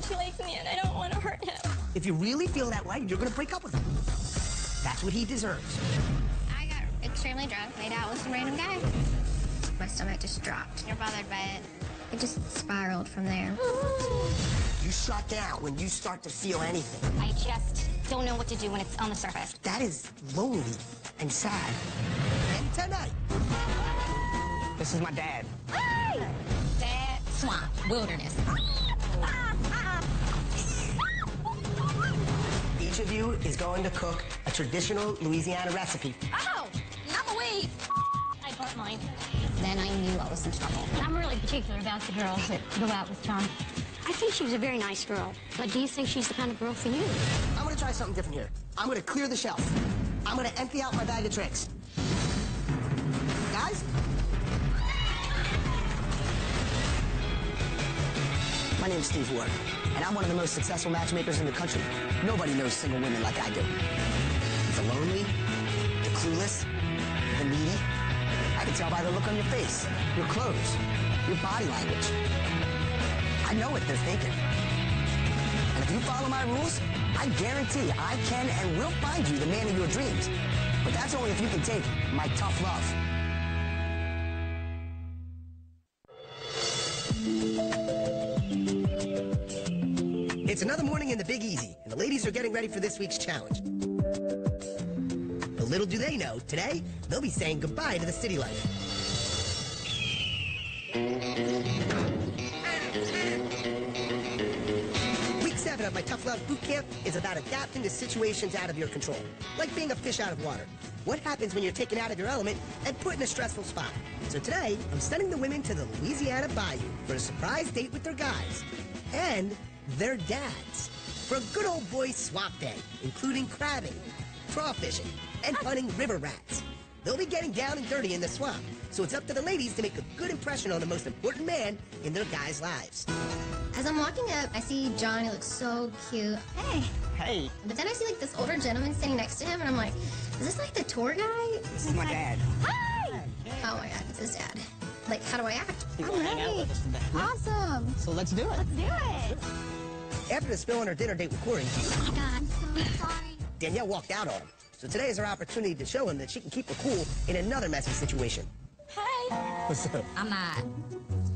He likes me and I don't want to hurt him. If you really feel that way, you're gonna break up with him. That's what he deserves. I got extremely drunk, made out with some random guy. My stomach just dropped. You're bothered by it. It just spiraled from there. You shut down when you start to feel anything. I just don't know what to do when it's on the surface. That is lonely and sad. And tonight. This is my dad. Hey! Dad, swamp, wilderness. Each of you is going to cook a traditional Louisiana recipe. Oh, not the weed. I burnt mine. Then I knew I was in trouble. I'm really particular about the girls that go out with John. I think she was a very nice girl, but do you think she's the kind of girl for you? I'm gonna try something different here. I'm gonna clear the shelf. I'm gonna empty out my bag of tricks. Guys? My name's Steve Ward, and I'm one of the most successful matchmakers in the country. Nobody knows single women like I do. The lonely, the clueless, the needy. I can tell by the look on your face, your clothes, your body language. I know what they're thinking. And if you follow my rules, I guarantee I can and will find you the man of your dreams. But that's only if you can take my tough love. It's another morning in the Big Easy, and the ladies are getting ready for this week's challenge. But little do they know, today, they'll be saying goodbye to the city life. Week 7 of my Tough Love Boot Camp is about adapting to situations out of your control, like being a fish out of water. What happens when you're taken out of your element and put in a stressful spot? So today, I'm sending the women to the Louisiana Bayou for a surprise date with their guys and their dads for a good old boy swamp day, including crabbing, crawfishing, and hunting river rats. They'll be getting down and dirty in the swamp, so it's up to the ladies to make a good impression on the most important man in their guys' lives. As I'm walking up, I see John. He looks so cute. Hey. Hey. But then I see like this older gentleman standing next to him, and I'm like, is this like the tour guy? This is my dad. Hi! Oh my God, it's his dad. Like, how do I act? I'm ready. Awesome. So let's do it. Let's do it. After the spill on her dinner date with Corey, Oh my God, I'm so sorry. Danielle walked out on him. So today is her opportunity to show him that she can keep her cool in another messy situation. Hi. What's up? I'm not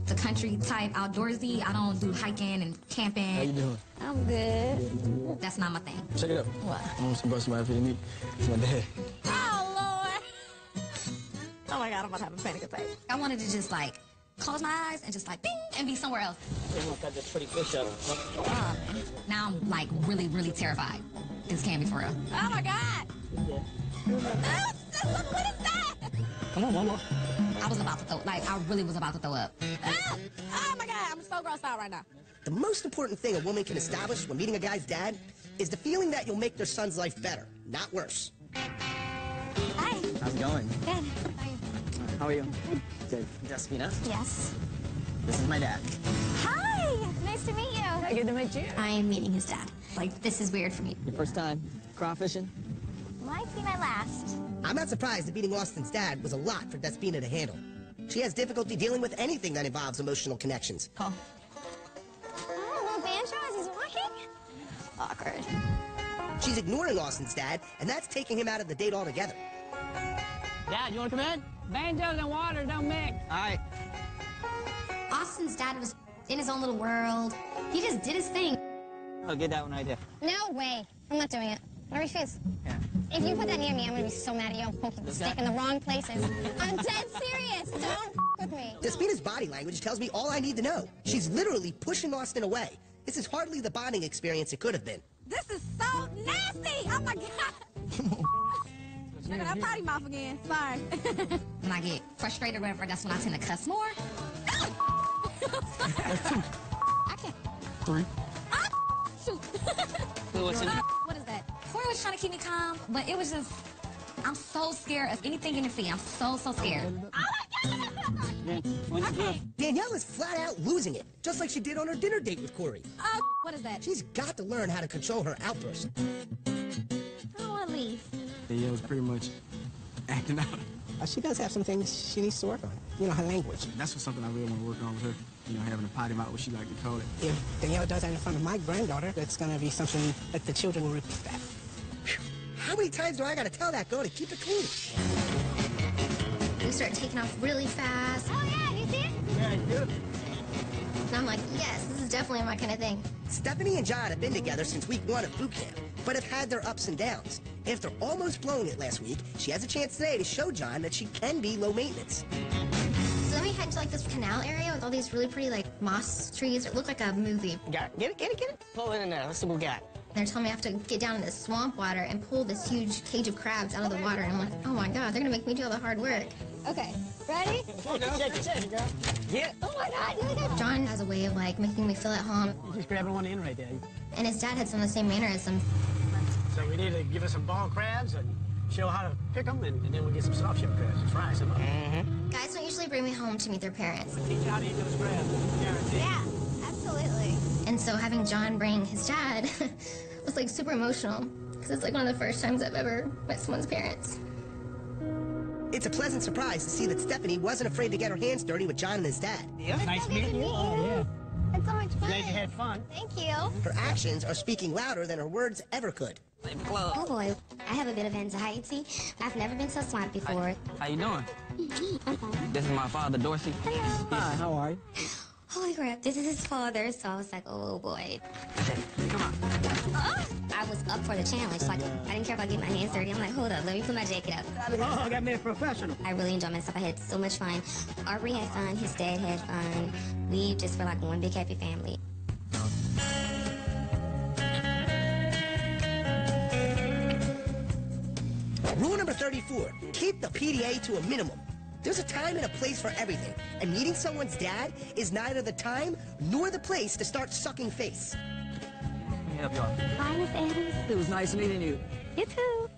the country type outdoorsy. I don't do hiking and camping. How you doing? I'm good. That's not my thing. Check it out. What? I want some bust my feet meat. It's my dad. Oh, Lord. Oh, my God, I'm about to have a panic attack. I wanted to just like close my eyes and just like bing and be somewhere else. Got this pretty fish up. Now I'm like really, really terrified. This can't be for real. Oh, my God. Oh, what is that? Come on, one more. I was about to throw, like I really was about to throw up. Oh, my God, I'm so grossed out right now. The most important thing a woman can establish when meeting a guy's dad is the feeling that you'll make their son's life better, not worse. Hi. How's it going? Good. How are you? Good. Jessina? Yes. This is my dad. Hi. Nice to meet you. Good to meet you. I am meeting his dad. Like, this is weird for me. Your first time crawfishing? Might be my last. I'm not surprised that meeting Austin's dad was a lot for Despina to handle. She has difficulty dealing with anything that involves emotional connections. Call. Oh, little banjo as he's walking. Awkward. She's ignoring Austin's dad, and that's taking him out of the date altogether. Dad, you want to come in? Banjos and water don't mix. All right. Austin's dad was in his own little world. He just did his thing. I'll get that one right there. No way. I'm not doing it. I refuse. Yeah. If you put that near me, I'm gonna be so mad at you. Stick in the wrong places. I'm dead serious. Don't with me. Despina's body language tells me all I need to know. She's literally pushing Austin away. This is hardly the bonding experience it could have been. This is so nasty. Oh, my God. Look at that potty mouth again. Sorry. When I get frustrated or whatever, that's when I tend to cuss more. I can't. 3. Shoot. What's in it? What is that? Corey was trying to keep me calm, but it was just, I'm so scared of anything in the sea. I'm so scared. Danielle is flat out losing it, just like she did on her dinner date with Corey. What is that? She's got to learn how to control her outbursts. I don't want to leave. Yeah, it was pretty much acting out. She does have some things she needs to work on. You know, her language. That's something I really want to work on with her. you know, having a potty mouth, what she like to call it. If Danielle does that in front of my granddaughter, that's going to be something that the children will repeat that. How many times do I gotta tell that girl to keep it clean? We start taking off really fast. Oh, yeah, you see it? Yeah, it's beautiful. And I'm like, yes, this is definitely my kind of thing. Stephanie and John have been together since week 1 of boot camp, but have had their ups and downs. After almost blowing it last week, she has a chance today to show John that she can be low maintenance. So then we head to like this canal area with all these really pretty like moss trees. It looked like a movie. Got it. Get it, get it, get it. Pull it in there. Let's see what we got. They're telling me I have to get down in this swamp water and pull this huge cage of crabs out of the water. And I'm like, oh my God, they're gonna make me do all the hard work. Okay, ready? Yeah. Oh my God, look at John has a way of like making me feel at home. Just grabbing one in right there. And his dad had some of the same mannerisms. So we need to give us some ball crabs and show how to pick them, and then we'll get some soft shell crabs and fry some up. Guys don't usually bring me home to meet their parents. Teach you how to eat those crabs, guaranteed. Yeah, absolutely. And so having John bring his dad was like super emotional because it's like one of the first times I've ever met someone's parents. It's a pleasant surprise to see that Stephanie wasn't afraid to get her hands dirty with John and his dad. Yeah. Nice meeting you. Oh, yeah. It's so much fun. Glad you had fun. Thank you. Her actions are speaking louder than her words ever could. Oh boy, I have a bit of anxiety. I've never been so smart before. How you doing? I'm fine. This is my father, Dorsey. Hi, how are you? Holy crap, this is his father, so I was like, oh boy. Come on. I was up for the challenge, so I didn't care about getting my hands dirty. I'm like, hold up, let me put my jacket up. Oh, I got me a professional. I really enjoyed myself. I had so much fun. Aubrey had fun, his dad had fun. We just were like one big happy family. Rule number 34, keep the PDA to a minimum. There's a time and a place for everything, and meeting someone's dad is neither the time nor the place to start sucking face. Let me help you out. Hi, Miss Adams. It was nice meeting you. You too.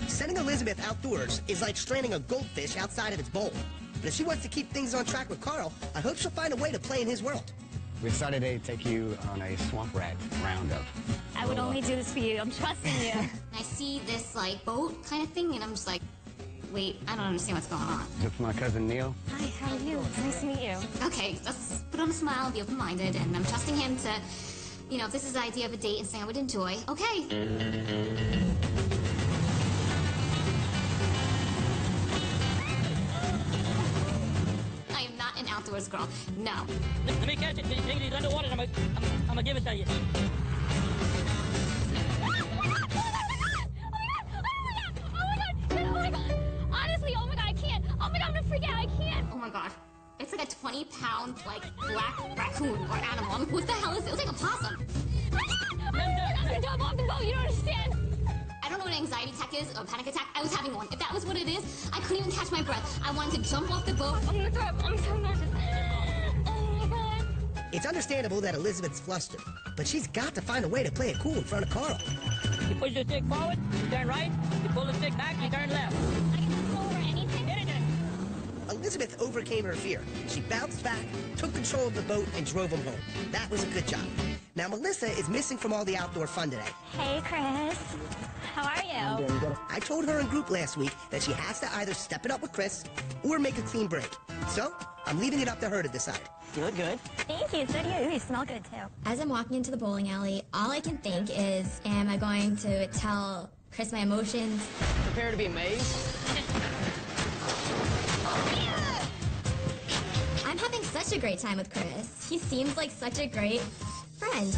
Sending Elizabeth outdoors is like stranding a goldfish outside of its bowl. But if she wants to keep things on track with Carl, I hope she'll find a way to play in his world. We decided to take you on a swamp rat roundup. I would only do this for you. I'm trusting you. I see this like boat kind of thing and I'm just like, wait, I don't understand what's going on. This is my cousin Neil. Hi, how are you? It's nice to meet you. Okay, let's put on a smile, be open-minded, and I'm trusting him to, you know, if this is the idea of a date and something I would enjoy, okay. I am not an outdoors girl, no. Let me catch it. Take it underwater and I'm gonna give it to you. Oh my god. It's like a 20-pound, like, black raccoon or animal. What the hell is it? It was like a possum. You don't understand. I don't know what an anxiety attack is or a panic attack. I was having one. If that was what it is, I couldn't even catch my breath. I wanted to jump off the boat. I'm gonna throw up. I'm so nervous. Oh my god. It's understandable that Elizabeth's flustered, but she's got to find a way to play it cool in front of Carl. You push the stick forward, you turn right. You pull the stick back, you turn left. I can pull over anything. Elizabeth overcame her fear. She bounced back, took control of the boat, and drove him home. That was a good job. Now, Melissa is missing from all the outdoor fun today. Hey, Chris. How are you? I told her in group last week that she has to either step it up with Chris or make a clean break. So, I'm leaving it up to her to decide. You look good. Thank you. So do you. You smell good, too. As I'm walking into the bowling alley, all I can think is, am I going to tell Chris my emotions? Prepare to be amazed. I'm having such a great time with Chris. He seems like such a great friend.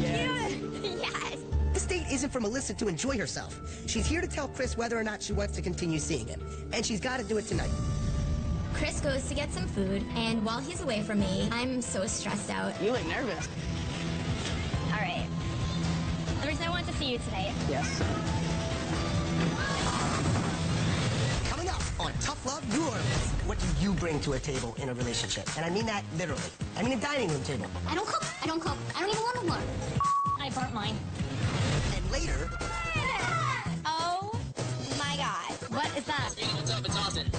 Yes. This date isn't for Melissa to enjoy herself. She's here to tell Chris whether or not she wants to continue seeing him. And she's got to do it tonight. Chris goes to get some food, and while he's away from me, I'm so stressed out. You look nervous. All right. The reason I wanted to see you today. Yes. Coming up on Tough Love New Orleans, what do you bring to a table in a relationship? And I mean that literally. I mean a dining room table. I don't cook. I don't cook. I don't even want to learn. I burnt mine. And later, Oh my god. What is that? What's up? It's Austin.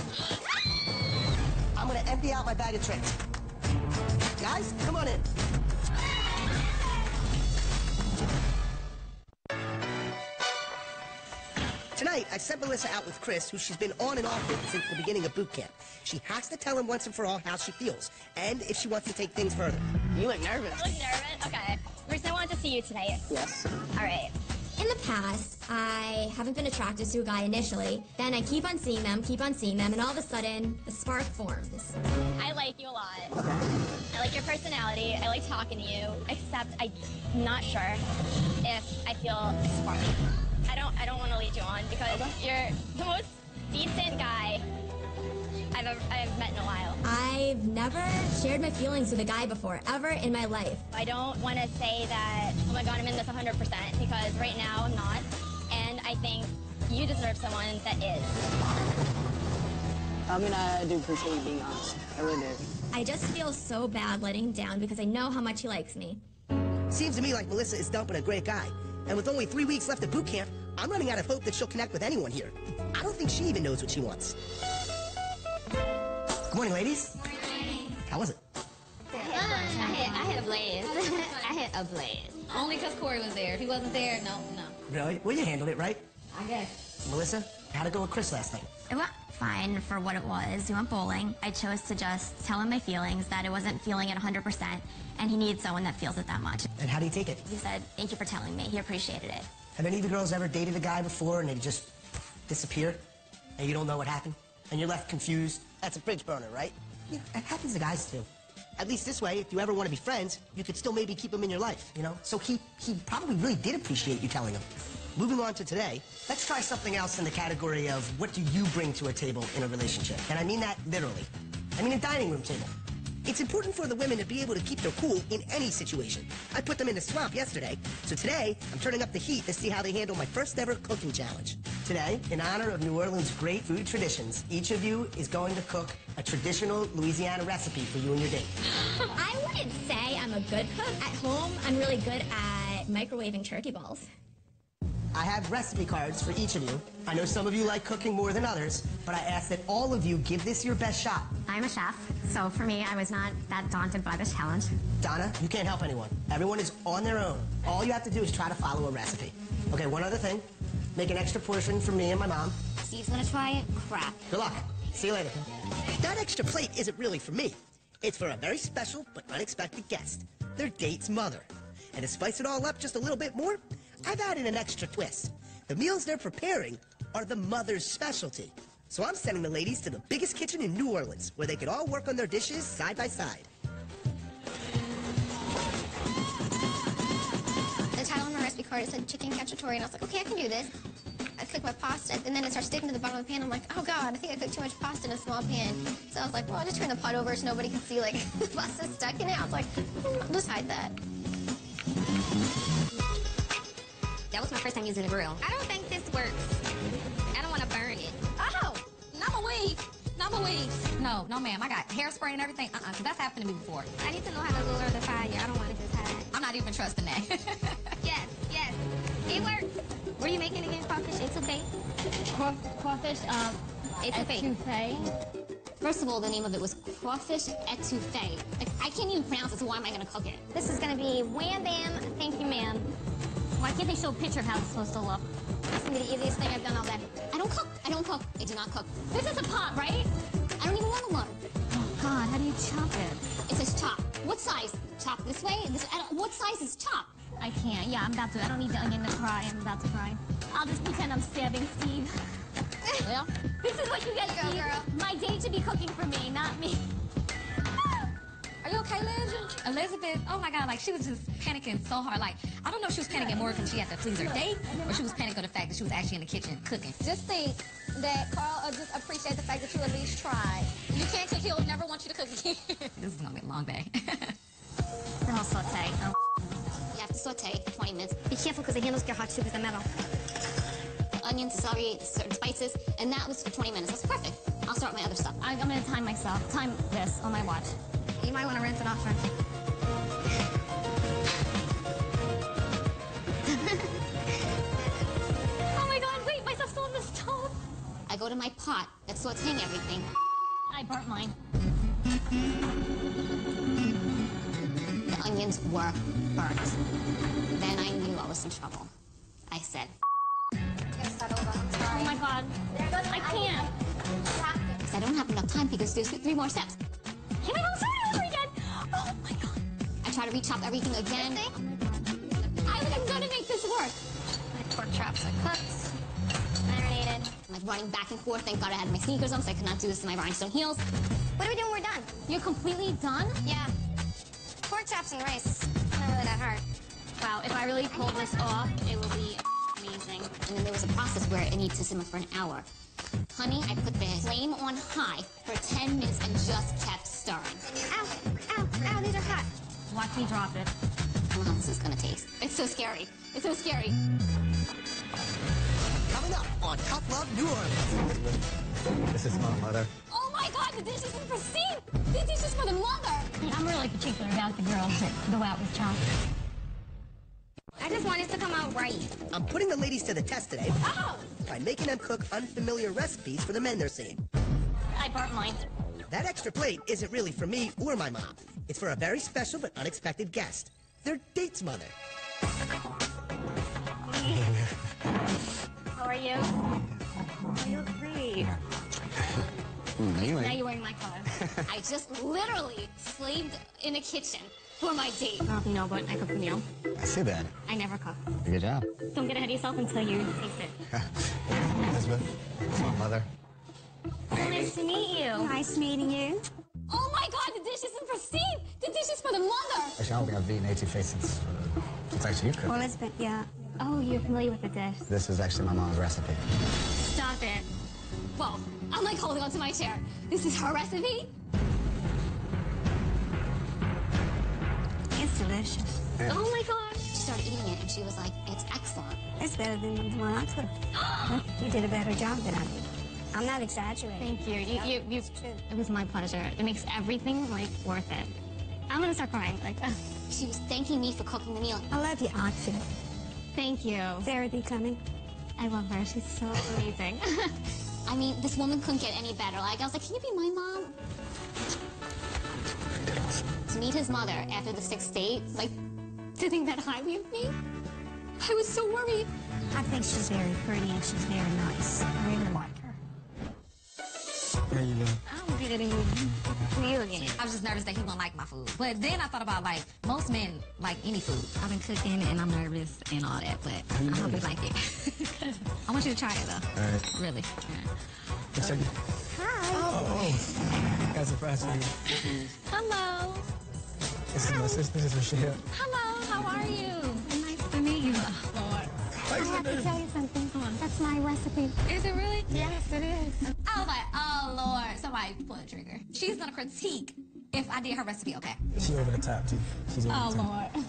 I'm going to empty out my bag of tricks. Guys, come on in. Tonight, tonight, I sent Melissa out with Chris, who she's been on and off with since the beginning of boot camp. She has to tell him once and for all how she feels, and if she wants to take things further. You look nervous. I look nervous? Okay. First, I wanted to see you today. Yes. All right. In the past, I haven't been attracted to a guy initially. Then I keep on seeing them, and all of a sudden, the spark forms. I like you a lot. I like your personality. I like talking to you, except I'm not sure if I feel a spark. I don't want to lead you on because you're the most decent guy I've met in a while. I've never shared my feelings with a guy before, ever in my life. I don't want to say that, oh my God, I'm in this 100%, because right now I'm not. And I think you deserve someone that is. I mean, I do appreciate you being honest. I really do. I just feel so bad letting him down because I know how much he likes me. Seems to me like Melissa is dumping a great guy. And with only 3 weeks left at boot camp, I'm running out of hope that she'll connect with anyone here. I don't think she even knows what she wants. Good morning, ladies. Morning. How was it? I hit a blaze. I hit a blaze. Only because Corey was there. If he wasn't there, no. Really? Well, you handled it, right? I guess. Melissa, how'd it go with Chris last night? It went fine for what it was. We went bowling. I chose to just tell him my feelings, that it wasn't feeling it 100%, and he needs someone that feels it that much. And how do you take it? He said, thank you for telling me. He appreciated it. Have any of you girls ever dated a guy before and they just disappear? And you don't know what happened? And you're left confused? That's a bridge burner, right? Yeah, it happens to guys, too. At least this way, if you ever want to be friends, you could still maybe keep him in your life, you know? So he probably really did appreciate you telling him. Moving on to today, let's try something else in the category of what do you bring to a table in a relationship? And I mean that literally. I mean a dining room table. It's important for the women to be able to keep their cool in any situation. I put them in the swamp yesterday, so today I'm turning up the heat to see how they handle my first ever cooking challenge. Today, in honor of New Orleans' great food traditions, each of you is going to cook a traditional Louisiana recipe for you and your date. I wouldn't say I'm a good cook. At home, I'm really good at microwaving turkey balls. I have recipe cards for each of you. I know some of you like cooking more than others, but I ask that all of you give this your best shot. I'm a chef, so for me, I was not that daunted by this challenge. Donna, you can't help anyone. Everyone is on their own. All you have to do is try to follow a recipe. Okay, one other thing. Make an extra portion for me and my mom. Steve's gonna try it. Crap. Good luck. See you later. That extra plate isn't really for me. It's for a very special but unexpected guest, their date's mother. And to spice it all up just a little bit more, I've added an extra twist. The meals they're preparing are the mother's specialty. So I'm sending the ladies to the biggest kitchen in New Orleans, where they could all work on their dishes side by side. The title on my recipe card, it said chicken cacciatore, and I was like, okay, I can do this. I cooked my pasta, and then it started sticking to the bottom of the pan. I'm like, oh God, I think I cooked too much pasta in a small pan. So I was like, well, I'll just turn the pot over so nobody can see, like, the pasta stuck in it. I was like, I'll just hide that. That was my first time using the grill. I don't think this works. I don't want to burn it. Oh, not my weave. Not my weave. No, ma'am. I got hairspray and everything. Because that's happened to me before. I need to know how to lower the fire. I don't want to just hide. I'm not even trusting that. Yes. It works. Were you making again crawfish etouffee? Crawfish, etouffee. First of all, the name of it was crawfish etouffee. Like, I can't even pronounce it, so why am I going to cook it? This is going to be wham bam, thank you ma'am. Why can't they show a picture of how it's supposed to look? That's going to be the easiest thing I've done all day. I don't cook. I do not cook. This is a pot, right? I don't even want one. Oh, God, how do you chop it? It says chop. What size? Chop this way? What size is chop? I can't. Yeah, I'm about to. I don't need the onion to cry. I'm about to cry. I'll just pretend I'm stabbing Steve. Well, This is what you get, Go, Steve. girl. My date should be cooking for me, not me. are you okay, Liz? Elizabeth, oh my God, like she was just panicking so hard. Like, I don't know if she was panicking more because she had to please her date, or she was panicking on the fact that she was actually in the kitchen cooking. Just think that Carl just appreciate the fact that you at least tried. You can't cook, he'll never want you to cook again. This is gonna be a long day. Then I'll saute. Oh. You have to saute for 20 minutes. Be careful because the handles get hot too with the metal. Onions, celery, certain spices, and that was for 20 minutes. That's perfect. I'll start my other stuff. I'm going to time myself. Time this on my watch. You might want to rinse it off first. Oh my God, wait, my stuff's still on the stove. I go to my pot that's sauteing everything. I burnt mine. The onions were burnt. Then I knew I was in trouble. I said, Start over. I'm sorry. Oh my God. I can't. I don't have enough time because there's 3 more steps. Here we go, sorry, over again. Oh my God. I try to re-chop everything again. I think I'm gonna make this work. My pork chops are cooked, marinated. I'm like running back and forth. Thank God I had my sneakers on, so I could not do this in my rhinestone heels. What are we doing when we're done? You're completely done? Yeah. Pork chops and rice. Not really that hard. Wow, if I really pull this off, it will be amazing. And then there was a process where it needs to simmer for an hour. Honey, I put the flame on high for 10 minutes and just kept stirring. Ow, ow, ow, these are hot. Watch me drop it. I don't know how this is gonna taste. It's so scary. It's so scary. Coming up on Tough Love New Orleans. This is my mother. Oh my God, the dish isn't pristine. The dish is for the mother. I'm really particular about the girls that go out with chocolate. I just want it to come out right. I'm putting the ladies to the test today Oh! by making them cook unfamiliar recipes for the men they're seeing. I burnt mine. That extra plate isn't really for me or my mom. It's for a very special but unexpected guest. Their date's mother. How are you? You look great. Now you're wearing my color. I just literally slaved in a kitchen for my date. Oh, no, but I cook the meal. I see that. I never cook. Good job. Don't get ahead of yourself until you taste it. Elizabeth, it's my mother. Well, nice to meet you. Nice meeting you. Oh my God, the dish isn't pristine. The dish is for the mother. Actually, I don't think I've eaten AT since actually you cooked. Well, it's been, yeah. Oh, you're familiar with the dish. This is actually my mom's recipe. Stop it. Well, I'm like holding onto my chair. This is her recipe? It's delicious. Yeah. Oh my God. She started eating it and she was like, it's excellent. It's better than the one I cooked. You did a better job than I did. I'm not exaggerating. Thank you. It's true. It was my pleasure. It makes everything, like, worth it. I'm gonna start crying. Like, she was thanking me for cooking the meal. I love you, Auntie. Thank you. Sarah becoming. I love her. She's so amazing. I mean, this woman couldn't get any better. Like, I was like, can you be my mom? To meet his mother after the 6th date, like, to think that highly of me, I was so worried. I think she's very pretty and she's very nice. I really like her. How you doing? I'm getting you again. I was just nervous that he wouldn't like my food. But then I thought about, like, most men like any food. I've been cooking and I'm nervous and all that, but I hope you like it. I want you to try it, though. All right. Really. Let's check it. Hi. Oh. Got a surprise for you. Hello. This is my sister. This is Michelle. Hello. How are you? Nice to meet you. I have to tell you something. That's my recipe. Is it really? Yes, it is. I was like, oh, Lord. Somebody pull the trigger. She's going to critique if I did her recipe, okay? She over the top, too. She's over the top. Lord.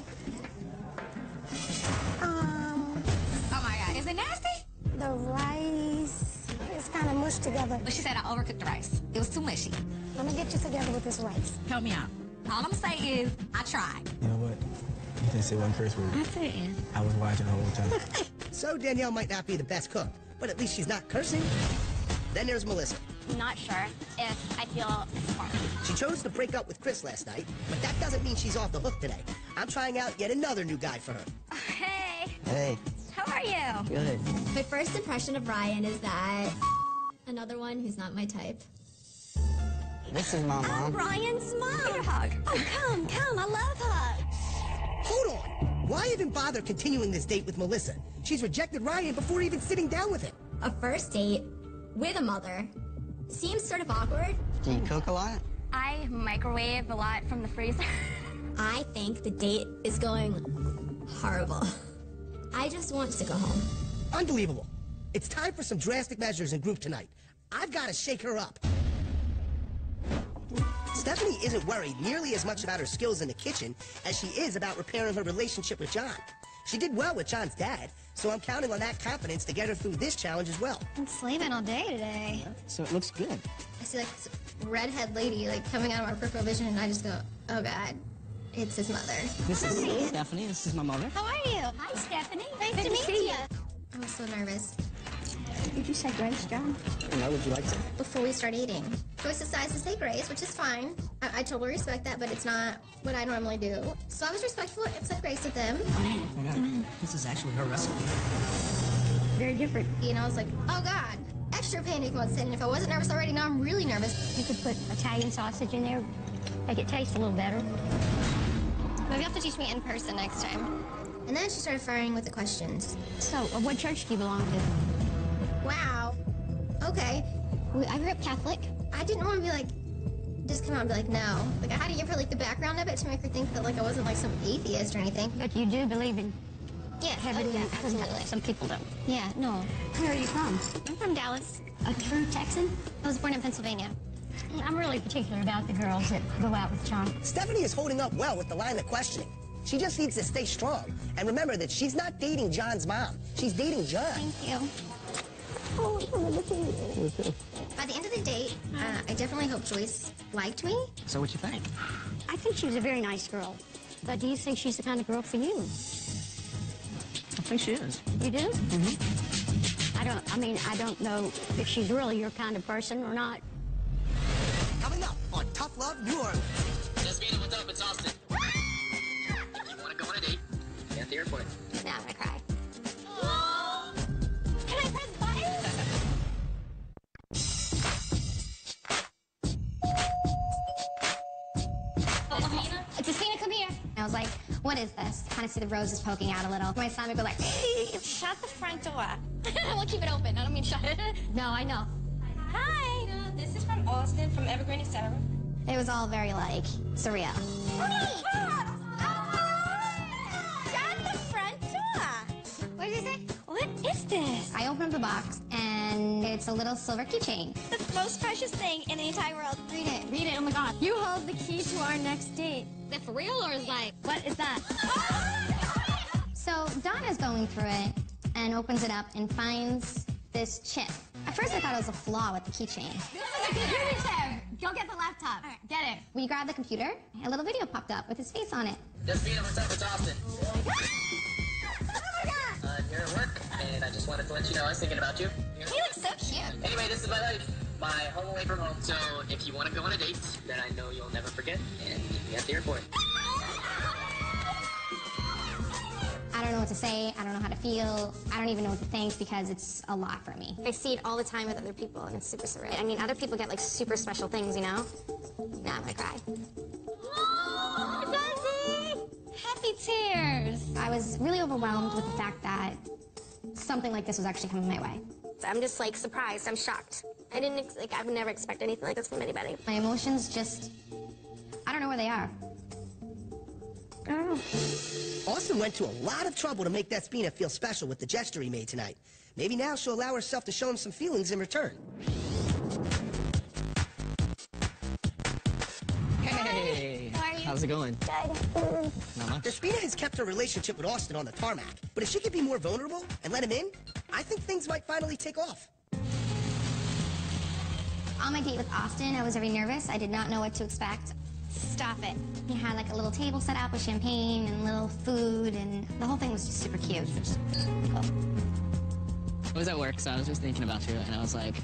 Oh, my God. Is it nasty? The rice is kind of mushed together. But she said I overcooked the rice. It was too mushy. Let me get you together with this rice. Help me out. All I'm going to say is I tried. You know what? You didn't say one curse word. I didn't. I was watching the whole time. So Danielle might not be the best cook, but at least she's not cursing. Then there's Melissa. I'm not sure if I feel smart. She chose to break up with Chris last night, but that doesn't mean she's off the hook today. I'm trying out yet another new guy for her. Hey, Hey. how are you? Good. My first impression of Ryan is that another one who's not my type. This is my mom. Ryan's mom. Give her a hug. Oh, come. I love hugs. Hold on. Why even bother continuing this date with Melissa? She's rejected Ryan before even sitting down with him. A first date with a mother seems sort of awkward. Do you cook a lot? I microwave a lot from the freezer. I think the date is going horrible. I just want to go home. Unbelievable. It's time for some drastic measures in group tonight. I've got to shake her up. Stephanie isn't worried nearly as much about her skills in the kitchen as she is about repairing her relationship with John. She did well with John's dad, so I'm counting on that confidence to get her through this challenge as well. I'm slaving all day today. So it looks good. I see like this redhead lady like coming out of our peripheral vision, and I just go, oh God, it's his mother. This is Stephanie. This is my mother. How are you? Hi, Stephanie. Nice to meet you. I was so nervous. Did you say Grace, John? No, would you like to? Before we start eating. Joyce decides to say grace, which is fine. I totally respect that, but it's not what I normally do. So I was respectful and said grace with them. This is actually her recipe. Very different. And I was like, oh God, extra panic mode set in. If I wasn't nervous already, now I'm really nervous. You could put Italian sausage in there, make it taste a little better. Maybe you'll have to teach me in person next time. And then she started firing with the questions. So, what church do you belong to? Wow. Okay. I grew up Catholic. I didn't want to be like, just come out and be like, no. Like, I had to give her like the background of it to make her think that like I wasn't like some atheist or anything. But you do believe in heaven? Yeah, Absolutely. Some people don't. Yeah, no. Where are you from? I'm from Dallas. A true Texan? I was born in Pennsylvania. I'm really particular about the girls that go out with John. Stephanie is holding up well with the line of questioning. She just needs to stay strong. And remember that she's not dating John's mom. She's dating John. Thank you. By the end of the date, I definitely hope Joyce liked me. So what you think? I think she was a very nice girl. But do you think she's the kind of girl for you? I think she is. You do? I don't know if she's really your kind of person or not. Coming up on Tough Love New Orleans. Jasmine, what's up? It's Austin. If you want to go on a date, be at the airport. Now I'm gonna cry. Can I press buttons? Jasmina, come here. I was like, what is this? Kind of see the roses poking out a little. My stomach was like, Shut the front door. We'll keep it open. I don't mean shut it. no, I know. Hi. This is from Austin, from Evergreen, etc. It was all very like surreal. Shut the front door. What did you say? What is this? I opened up the box and it's a little silver keychain. The most precious thing in the entire world. Read it. Read it. Oh my God. You hold the key to our next date. Is that for real or is like, What is that? So Donna's going through it and opens it up and finds this chip. At first I thought it was a flaw with the keychain. This is a computer chip. Go get the laptop. All right, get it. When you grab the computer, a little video popped up with his face on it. Jasmine, what's up? It's Austin. You're at work, and I just wanted to let you know I was thinking about you. He looks so cute. Anyway, this is my life. My home away from home. So if you want to go on a date that I know you'll never forget, and meet me at the airport. I don't know what to say. I don't know how to feel. I don't even know what to think because it's a lot for me. I see it all the time with other people, and it's super surreal. I mean, other people get like super special things, you know? Now I'm gonna cry. Happy tears. I was really overwhelmed with the fact that something like this was actually coming my way. I'm just like surprised. I'm shocked. I would never expect anything like this from anybody. My emotions just, I don't know where they are. I don't know. Austin went to a lot of trouble to make Despina feel special with the gesture he made tonight. Maybe now she'll allow herself to show him some feelings in return. Hey! How are you? How's it going? Good. Not much. Despina has kept her relationship with Austin on the tarmac, but if she could be more vulnerable and let him in, I think things might finally take off. On my date with Austin, I was very nervous. I did not know what to expect. Stop it. He had like a little table set up with champagne and little food, and the whole thing was just super cute. Cool. I was at work, so I was just thinking about you, and I was like,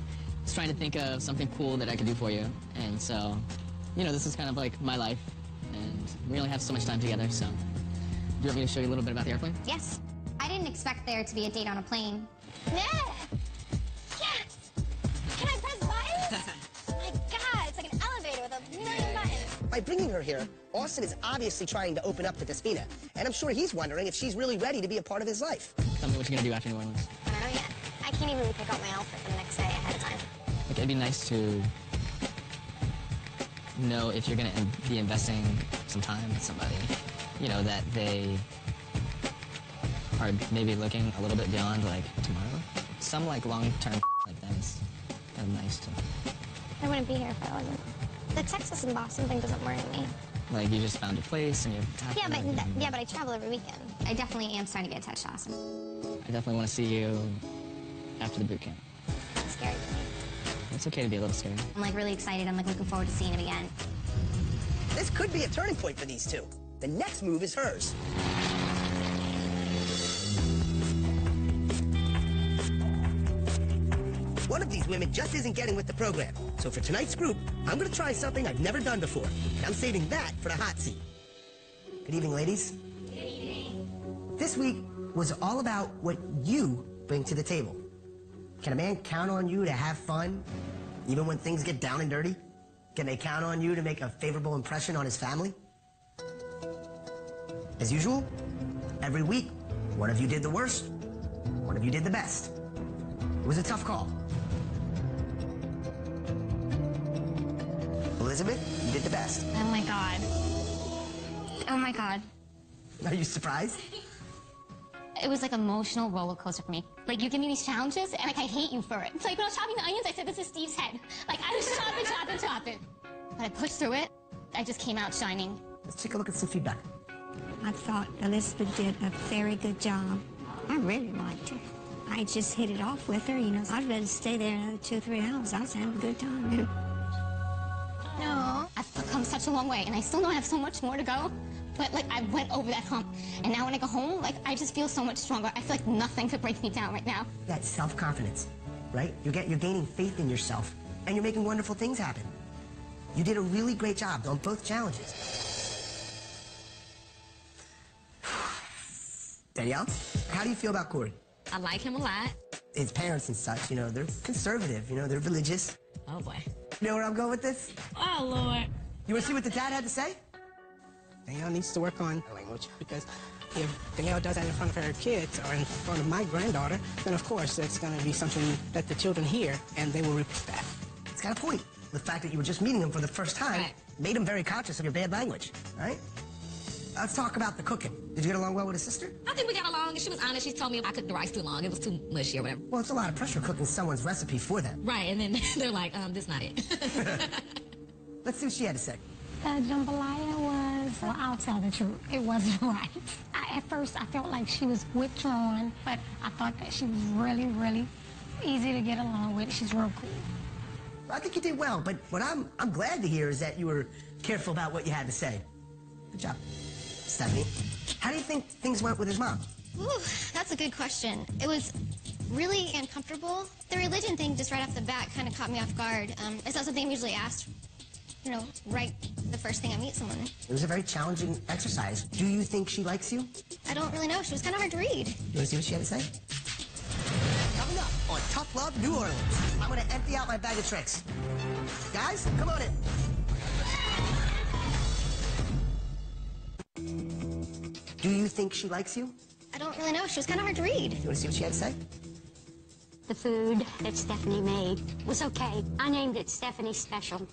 just trying to think of something cool that I could do for you. And so, you know, this is kind of like my life, and we only have so much time together, so. Do you want me to show you a little bit about the airplane? Yes. I didn't expect there to be a date on a plane. Yeah. Yes. Can I press buttons? Oh my God, it's like an elevator with a million buttons. By bringing her here, Austin is obviously trying to open up to Despina, and I'm sure he's wondering if she's really ready to be a part of his life. Tell me what you're gonna do after New Orleans. I don't know yet. I can't even pick out my outfit for the next day ahead of time. Like, it'd be nice to know if you're gonna be investing some time with somebody, you know, that they are maybe looking a little bit beyond, like, tomorrow. Some, like, long-term like that is kind of nice to... I wouldn't be here if I wasn't. The Texas and Boston thing doesn't worry me. Like, you just found a place and you're happy. Yeah, but I travel every weekend. I definitely am starting to get attached to Austin. I definitely want to see you after the boot camp. It's scary to me. It's okay to be a little scared. I'm like really excited. I'm like looking forward to seeing him again. This could be a turning point for these two. The next move is hers. one of these women just isn't getting with the program. So for tonight's group, I'm going to try something I've never done before. And I'm saving that for the hot seat. Good evening, ladies. Good evening. This week was all about what you bring to the table. Can a man count on you to have fun, even when things get down and dirty? Can they count on you to make a favorable impression on his family? As usual, every week, one of you did the worst, one of you did the best. It was a tough call. Elizabeth, you did the best. Oh my God. Oh my God. Are you surprised? It was like an emotional roller coaster for me. Like, you give me these challenges, and like, I hate you for it. It's like when I was chopping the onions, I said, this is Steve's head. Like, I was chopping. But I pushed through it. I just came out shining. Let's take a look at some feedback. I thought Elizabeth did a very good job. I really liked her. I just hit it off with her, you know. I'd rather stay there another 2 or 3 hours. I was having a good time. No. I've come such a long way, and I still know I have so much more to go. But, like, I went over that hump. And now when I go home, like, I just feel so much stronger. I feel like nothing could break me down right now. That self-confidence, right? You're gaining faith in yourself, and you're making wonderful things happen. You did a really great job on both challenges. Danielle, how do you feel about Corey? I like him a lot. His parents and such, you know, they're conservative, you know, they're religious. Oh, boy. You know where I'm going with this? Oh, Lord. You want to see what the dad had to say? Danielle needs to work on her language, because if Danielle does that in front of her kids or in front of my granddaughter, then of course it's going to be something that the children hear, and they will repeat that. It's got a point. The fact that you were just meeting him for the first time made him very conscious of your bad language, right? Let's talk about the cooking. Did you get along well with his sister? I think we got along. She was honest. She told me I cooked the rice too long. It was too mushy or whatever. Well, it's a lot of pressure cooking someone's recipe for them. Right, and then they're like, this not it. Let's see what she had to say. Jambalaya was, well, I'll tell the truth, it wasn't right. At first, I felt like she was withdrawn, but I thought that she was really, really easy to get along with. She's real cool. I think you did well, but what I'm glad to hear is that you were careful about what you had to say. Good job. Stephanie, how do you think things went with his mom? Ooh, that's a good question. It was really uncomfortable. The religion thing just right off the bat kind of caught me off guard. It's not something I'm usually asked, you know, right the first thing I meet someone. It was a very challenging exercise. Do you think she likes you? I don't really know. She was kind of hard to read. You want to see what she had to say? Coming up on Tough Love New Orleans, I'm going to empty out my bag of tricks. Guys, come on in. Do you think she likes you? I don't really know. She was kind of hard to read. You want to see what she had to say? The food that Stephanie made was okay. I named it Stephanie Special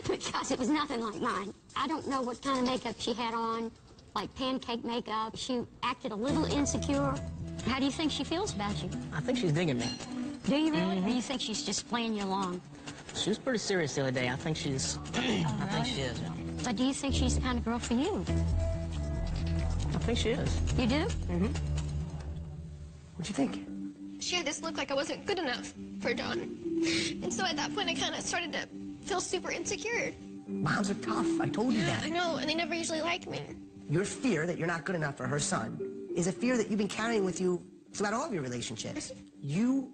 because it was nothing like mine. I don't know what kind of makeup she had on, like pancake makeup. She acted a little insecure. How do you think she feels about you? I think she's digging me. Do you really? Or do you think she's just playing you along? She was pretty serious the other day. I think she's... I think she is. Yeah. But do you think she's the kind of girl for you? I think she is. You do? Mm-hmm. What'd you think? She had this look like I wasn't good enough for John. And so at that point, I kind of started to feel super insecure. Moms are tough. I told you that. I know, and they never usually like me. Your fear that you're not good enough for her son is a fear that you've been carrying with you throughout all of your relationships. You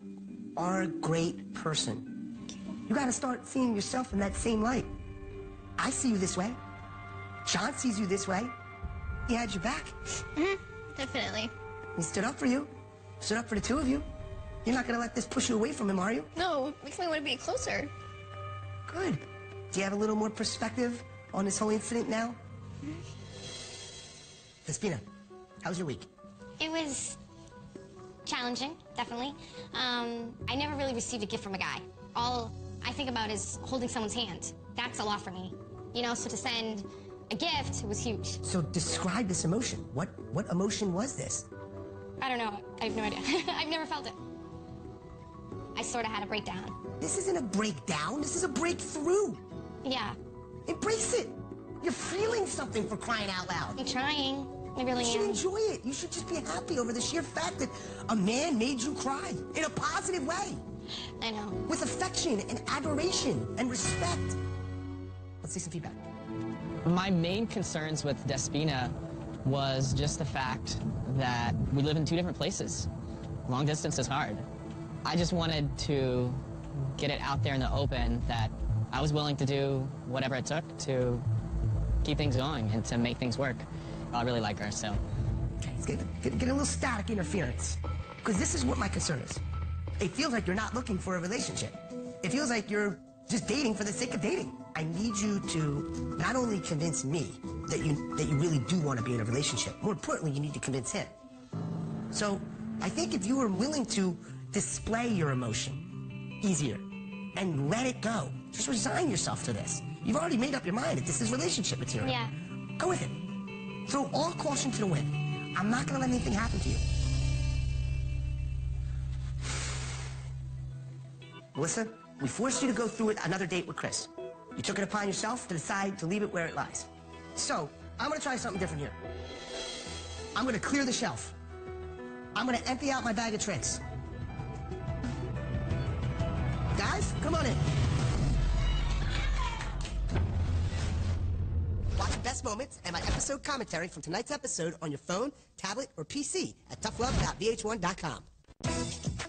are a great person. You got to start seeing yourself in that same light. I see you this way. John sees you this way. He had your back. Mm-hmm. Definitely. He stood up for you. Stood up for the two of you. You're not going to let this push you away from him, are you? No, it makes me want to be closer. Good. Do you have a little more perspective on this whole incident now? Despina, how was your week? It was challenging, definitely. I never really received a gift from a guy. All I think about is holding someone's hand. That's a lot for me. You know, so to send a gift was huge. So describe this emotion. What emotion was this? I don't know. I have no idea. I've never felt it. I sort of had a breakdown. This isn't a breakdown. This is a breakthrough. Yeah. Embrace it. You're feeling something, for crying out loud. I'm trying. I really am. You should enjoy it. You should just be happy over the sheer fact that a man made you cry in a positive way. I know. With affection and admiration and respect. Let's see some feedback. My main concerns with Despina was just the fact that we live in two different places. Long distance is hard. I just wanted to get it out there in the open that I was willing to do whatever it took to keep things going and to make things work. I really like her, so. It's get a little static interference. Because this is what my concern is. It feels like you're not looking for a relationship. It feels like you're just dating for the sake of dating. I need you to not only convince me that you really do want to be in a relationship, more importantly, you need to convince him. So I think if you were willing to display your emotion easier and let it go, just resign yourself to this. You've already made up your mind that this is relationship material. Yeah. Go with it. Throw all caution to the wind. I'm not going to let anything happen to you. Melissa, we forced you to go through another date with Chris. You took it upon yourself to decide to leave it where it lies. So, I'm going to try something different here. I'm going to clear the shelf. I'm going to empty out my bag of tricks. Guys, come on in. Watch the best moments and my episode commentary from tonight's episode on your phone, tablet, or PC at toughlove.vh1.com.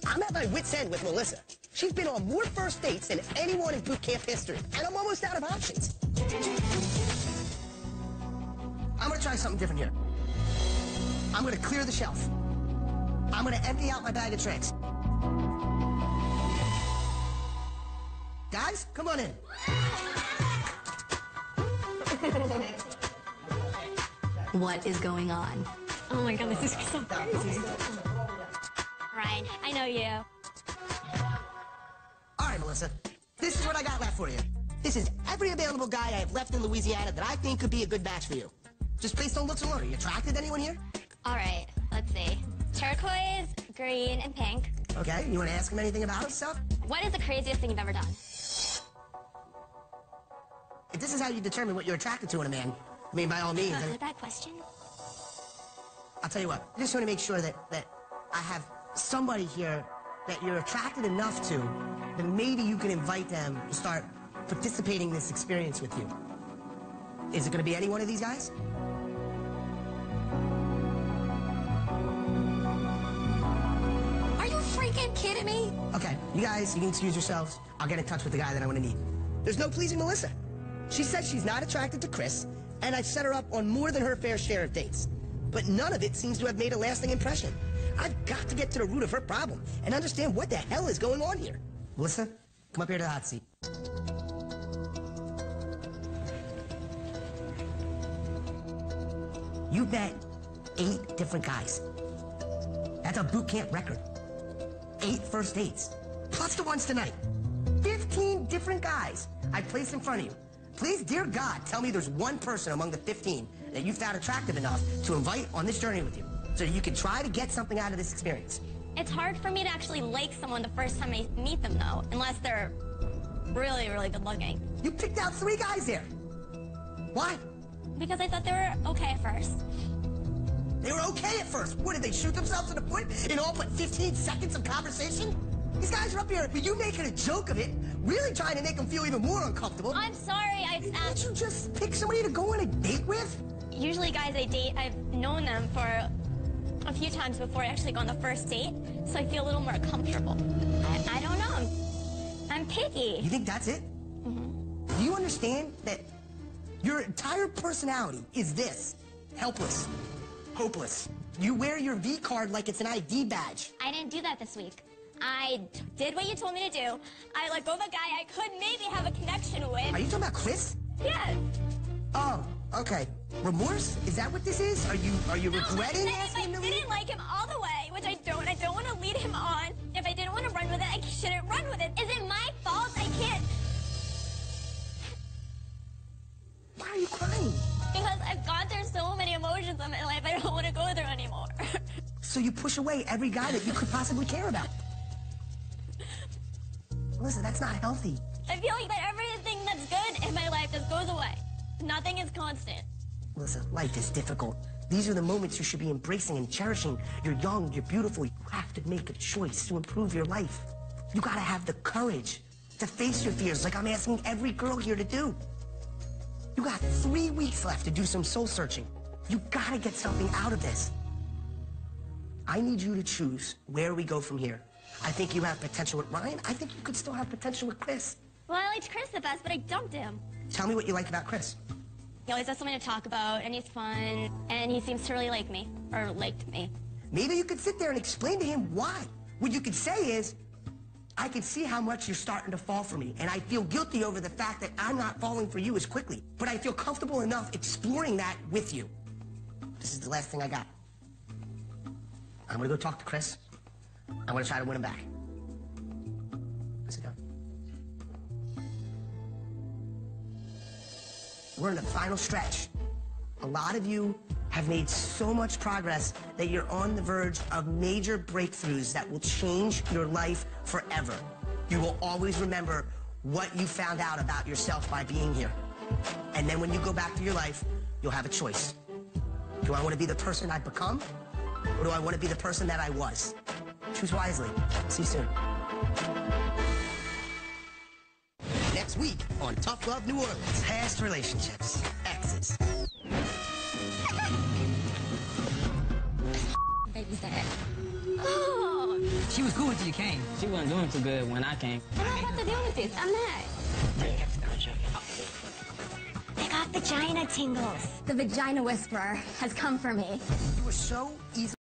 I'm at my wit's end with Melissa. She's been on more first dates than anyone in boot camp history, and I'm almost out of options. I'm gonna try something different here. I'm gonna clear the shelf. I'm gonna empty out my bag of tricks. Guys, come on in. What is going on? Oh my god, this is so crazy. Right, I know you. All right, Melissa, this is what I got left for you. This is every available guy I have left in Louisiana that I think could be a good match for you. Just based on looks alone, are you attracted to anyone here? All right, let's see. Turquoise, green, and pink. Okay, you want to ask him anything about himself? What is the craziest thing you've ever done? If this is how you determine what you're attracted to in a man, I mean, by all means. That question? I'll tell you what, I just want to make sure that I have somebody here that you're attracted enough to that maybe you can invite them to start participating in this experience with you. Is it going to be any one of these guys? Are you freaking kidding me? Okay, you guys, you can excuse yourselves. I'll get in touch with the guy that I'm going to need. There's no pleasing Melissa. She says she's not attracted to Chris, and I've set her up on more than her fair share of dates. But none of it seems to have made a lasting impression. I've got to get to the root of her problem and understand what the hell is going on here. Melissa, come up here to the hot seat. You've met 8 different guys. That's a boot camp record. 8 first dates, plus the ones tonight. 15 different guys I placed in front of you. Please, dear God, tell me there's one person among the 15 that you found attractive enough to invite on this journey with you, so you can try to get something out of this experience. It's hard for me to actually like someone the first time I meet them, though, unless they're really, really good looking. You picked out 3 guys there. Why? Because I thought they were okay at first. They were okay at first. What, did they shoot themselves in the foot in all but 15 seconds of conversation? These guys are up here, but you making a joke of it, really trying to make them feel even more uncomfortable. I'm sorry, Can't you just pick somebody to go on a date with? Usually guys I date, I've known them for a few times before I actually go on the first date, so I feel a little more comfortable. I don't know. I'm picky. You think that's it? Mm-hmm. Do you understand that your entire personality is this? Helpless. Hopeless. You wear your V card like it's an ID badge. I didn't do that this week. I did what you told me to do. I let go of a guy I could maybe have a connection with. Are you talking about Chris? Yes. Oh, okay. Remorse? Is that what this is? Are you regretting asking him to leave? I didn't like him all the way, which I don't. I don't want to lead him on. If I didn't want to run with it, I shouldn't run with it. Is it my fault? I can't. Why are you crying? Because I've gone through so many emotions in my life, I don't want to go through anymore. So you push away every guy that you could possibly care about. Listen, that's not healthy. I feel like that everything that's good in my life just goes away. Nothing is constant. Listen, life is difficult. These are the moments you should be embracing and cherishing. You're young, you're beautiful. You have to make a choice to improve your life. You gotta have the courage to face your fears like I'm asking every girl here to do. You got 3 weeks left to do some soul searching. You gotta get something out of this. I need you to choose where we go from here. I think you have potential with Ryan. I think you could still have potential with Chris. Well, I liked Chris the best, but I dumped him. Tell me what you like about Chris. He always has something to talk about, and he's fun, and he seems to really like me, or liked me. Maybe you could sit there and explain to him why. What you could say is, I can see how much you're starting to fall for me, and I feel guilty over the fact that I'm not falling for you as quickly. But I feel comfortable enough exploring that with you. This is the last thing I got. I'm gonna go talk to Chris. I'm gonna try to win him back. Sit down. We're in the final stretch. A lot of you have made so much progress that you're on the verge of major breakthroughs that will change your life forever. You will always remember what you found out about yourself by being here. And then when you go back to your life, you'll have a choice. Do I want to be the person I've become? Or do I want to be the person that I was? Choose wisely. See you soon. Next week on Tough Love New Orleans. Past relationships. Exes. Baby's dad. Oh. She was cool until you came. She wasn't doing too good when I came. What do I have to do with this? I'm not. I got vagina tingles. The vagina whisperer has come for me. You were so easy.